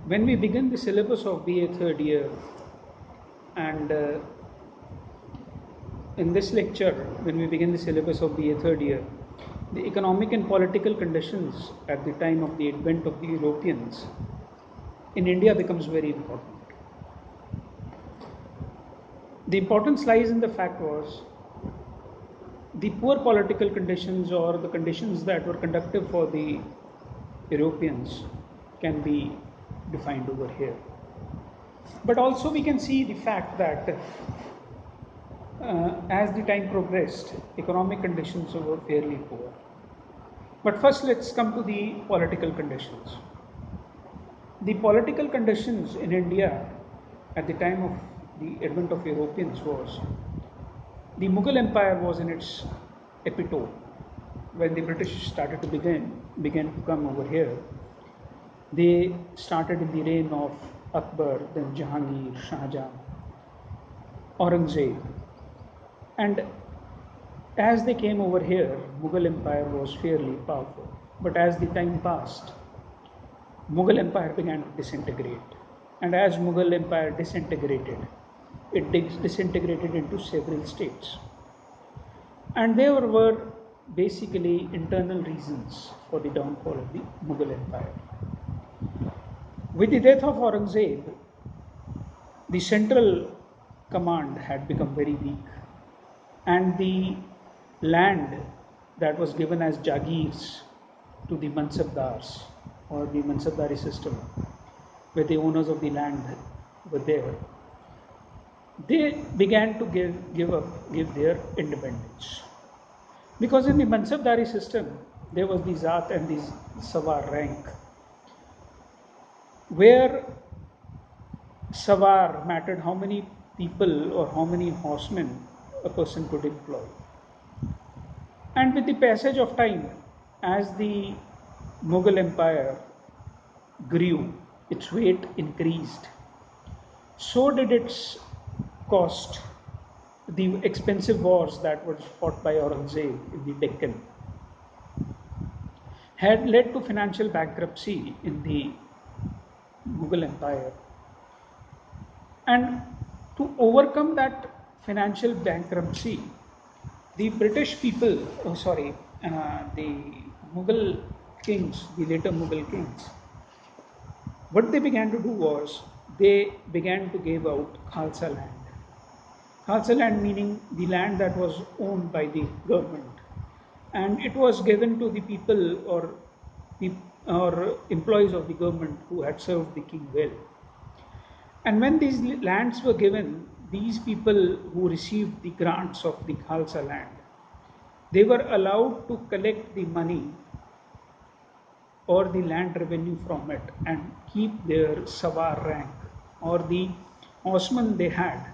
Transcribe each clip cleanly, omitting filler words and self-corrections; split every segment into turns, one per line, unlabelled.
When we begin the syllabus of BA third year, and in this lecture, when we begin the syllabus of BA third year, the economic and political conditions at the time of the advent of the Europeans in India becomes very important. The importance lies in the fact was the poor political conditions or the conditions that were conducive for the Europeans can be defined over here. But also we can see the fact that as the time progressed, economic conditions were fairly poor. But first let's come to the political conditions. The political conditions in India at the time of the advent of Europeans was the Mughal Empire was in its epitome. When the British started to began to come over here, they started in the reign of Akbar, then Jahangir, Shah Jahan, Aurangzeb. And as they came over here, Mughal Empire was fairly powerful. But as the time passed, Mughal Empire began to disintegrate. And as Mughal Empire disintegrated, it disintegrated into several states. And there were basically internal reasons for the downfall of the Mughal Empire. With the death of Aurangzeb, the central command had become very weak, and the land that was given as Jagirs to the Mansabdars or the Mansabdari system, where the owners of the land were there, they began to give their independence. Because in the Mansabdari system, there was the Zat and the Sawar rank, where Sawar mattered how many people or how many horsemen a person could employ. And with the passage of time, as the Mughal Empire grew, its weight increased, so did its cost. The expensive wars that were fought by Aurangzeb in the Deccan had led to financial bankruptcy in the Mughal Empire. And to overcome that financial bankruptcy, the British people, the Mughal kings, the later Mughal kings, what they began to do was they began to give out Khalsa land. Khalsa land meaning the land that was owned by the government, and it was given to the people or employees of the government who had served the king well. And when these lands were given, these people who received the grants of the Khalsa land, they were allowed to collect the money or the land revenue from it and keep their Sawar rank or the horsemen they had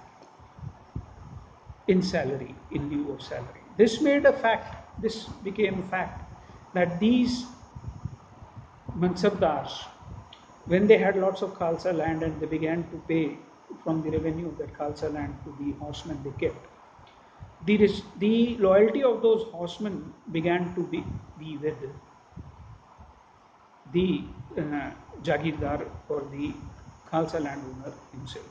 in salary, in lieu of salary. This became a fact that these Mansabdars, when they had lots of Khalsa land and they began to pay from the revenue of that Khalsa land to the horsemen they kept, the loyalty of those horsemen began to be with the Jagirdar or the Khalsa landowner himself.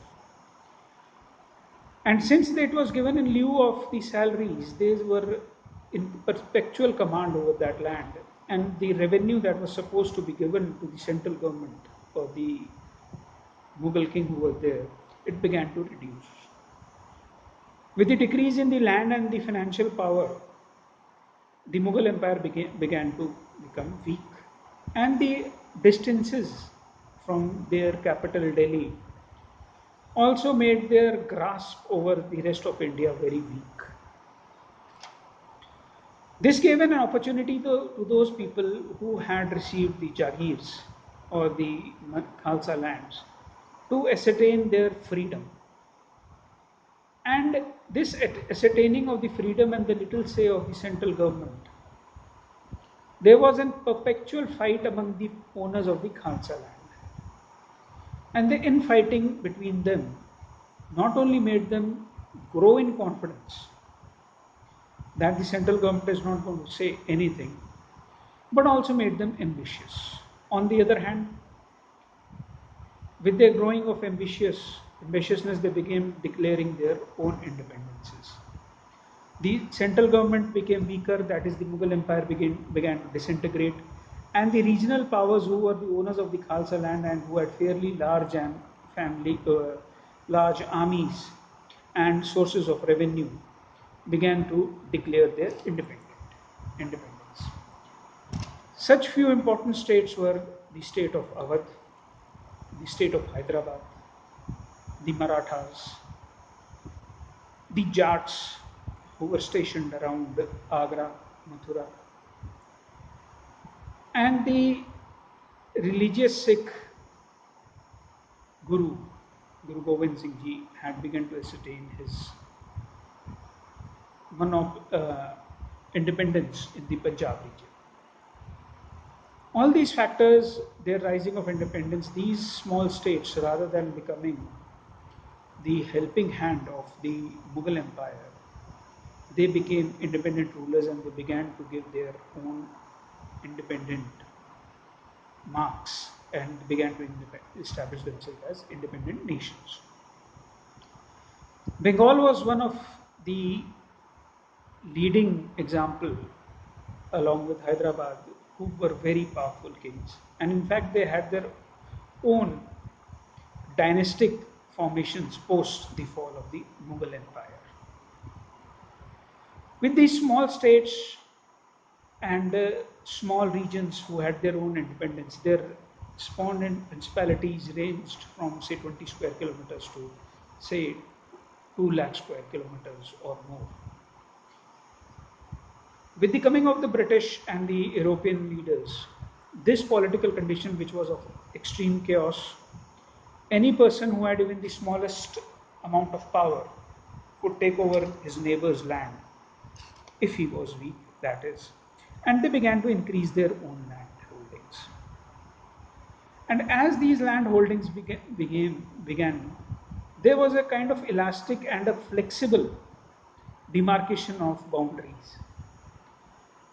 And since it was given in lieu of the salaries, they were in perpetual command over that land, and the revenue that was supposed to be given to the central government or the Mughal king who was there, it began to reduce. With the decrease in the land and the financial power, the Mughal Empire began to become weak, and the distances from their capital Delhi also made their grasp over the rest of India very weak. This gave an opportunity to those people who had received the Jagirs or the Khalsa lands to ascertain their freedom. And this ascertaining of the freedom and the little say of the central government, there was a perpetual fight among the owners of the Khalsa land. And the infighting between them not only made them grow in confidence that the central government is not going to say anything, but also made them ambitious. On the other hand, With their growing of ambitiousness, they began declaring their own independences. The central government became weaker, that is, the Mughal Empire began to disintegrate, and the regional powers who were the owners of the Khalsa land and who had fairly large armies and sources of revenue began to declare their independence. Such few important states were the state of Awadh, the state of Hyderabad, the Marathas, the Jats who were stationed around Agra, Mathura, and the religious Sikh Guru, Guru Gobind Singh Ji, had begun to ascertain his independence in the Punjab region. All these factors, their rising of independence, these small states, rather than becoming the helping hand of the Mughal Empire, they became independent rulers and they began to give their own independent marks and began to establish themselves as independent nations. Bengal was one of the leading example, along with Hyderabad, who were very powerful kings, and in fact they had their own dynastic formations post the fall of the Mughal Empire. With these small states and small regions who had their own independence, their spawned principalities ranged from say 20 square kilometers to say 2 lakh square kilometers or more. With the coming of the British and the European leaders, this political condition, which was of extreme chaos, any person who had even the smallest amount of power could take over his neighbor's land, if he was weak, that is, and they began to increase their own land holdings. And as these land holdings began, there was a kind of elastic and a flexible demarcation of boundaries.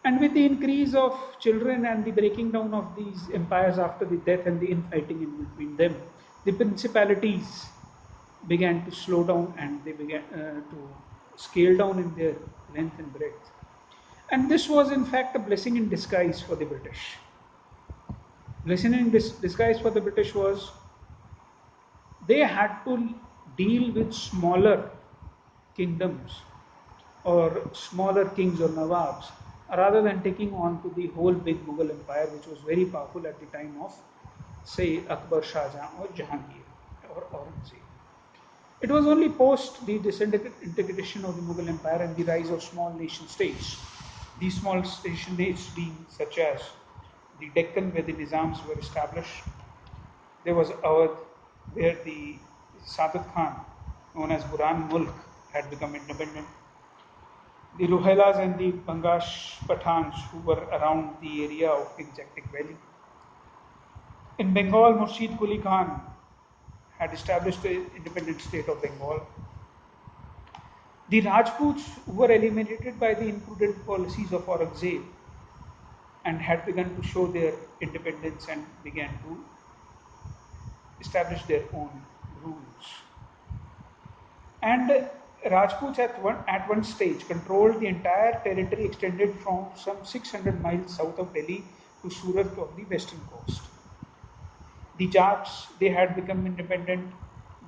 And with the increase of children and the breaking down of these empires after the death and the infighting in between them, the principalities began to slow down and they began to scale down in their length and breadth. And this was in fact a blessing in disguise for the British. Blessing in disguise for the British was they had to deal with smaller kingdoms or smaller kings or nawabs rather than taking on to the whole big Mughal empire, which was very powerful at the time of, say, Akbar, Shah Jahan or Jahangir or Aurangzeb. It was only post the disintegration of the Mughal empire and the rise of small nation states, these small nation states being such as the Deccan, where the Nizams were established. There was Awadh, where the Sadat Khan, known as Buran Mulk, had become independent. The Ruhelas and the Bangash Pathans, who were around the area of the Jaktik Valley. In Bengal, Murshid Quli Khan had established the independent state of Bengal. The Rajputs were eliminated by the imprudent policies of Aurangzeb and had begun to show their independence and began to establish their own rules. And Rajputs at one stage controlled the entire territory extended from some 600 miles south of Delhi to Surat on the western coast. The Jats, they had become independent.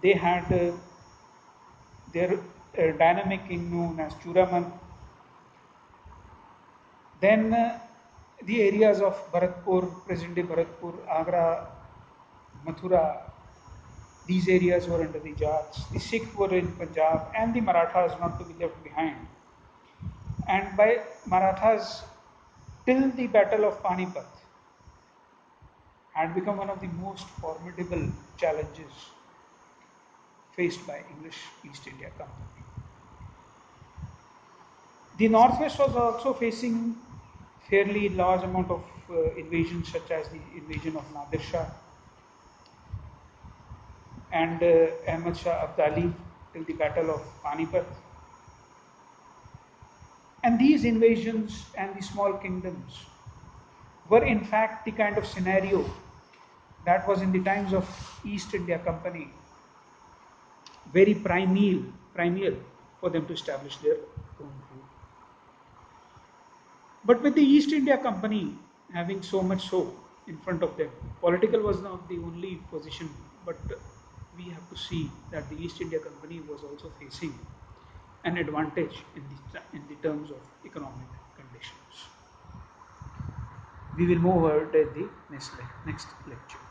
They had their dynamic king known as Churaman. Then the areas of Bharatpur, present-day Bharatpur, Agra, Mathura, these areas were under the Jats. The Sikhs were in Punjab and the Marathas not to be left behind. And by Marathas, till the Battle of Panipat, had become one of the most formidable challenges faced by English East India Company. The Northwest was also facing fairly large amount of invasions, such as the invasion of Nadir Shah and Ahmad Shah Abdali till the Battle of Panipat. And these invasions and the small kingdoms were in fact the kind of scenario That was in the times of East India Company, very primeval for them to establish their own rule. But with the East India Company having so much so in front of them, political was not the only position, but we have to see that the East India Company was also facing an advantage in the terms of economic conditions. We will move over to the next lecture.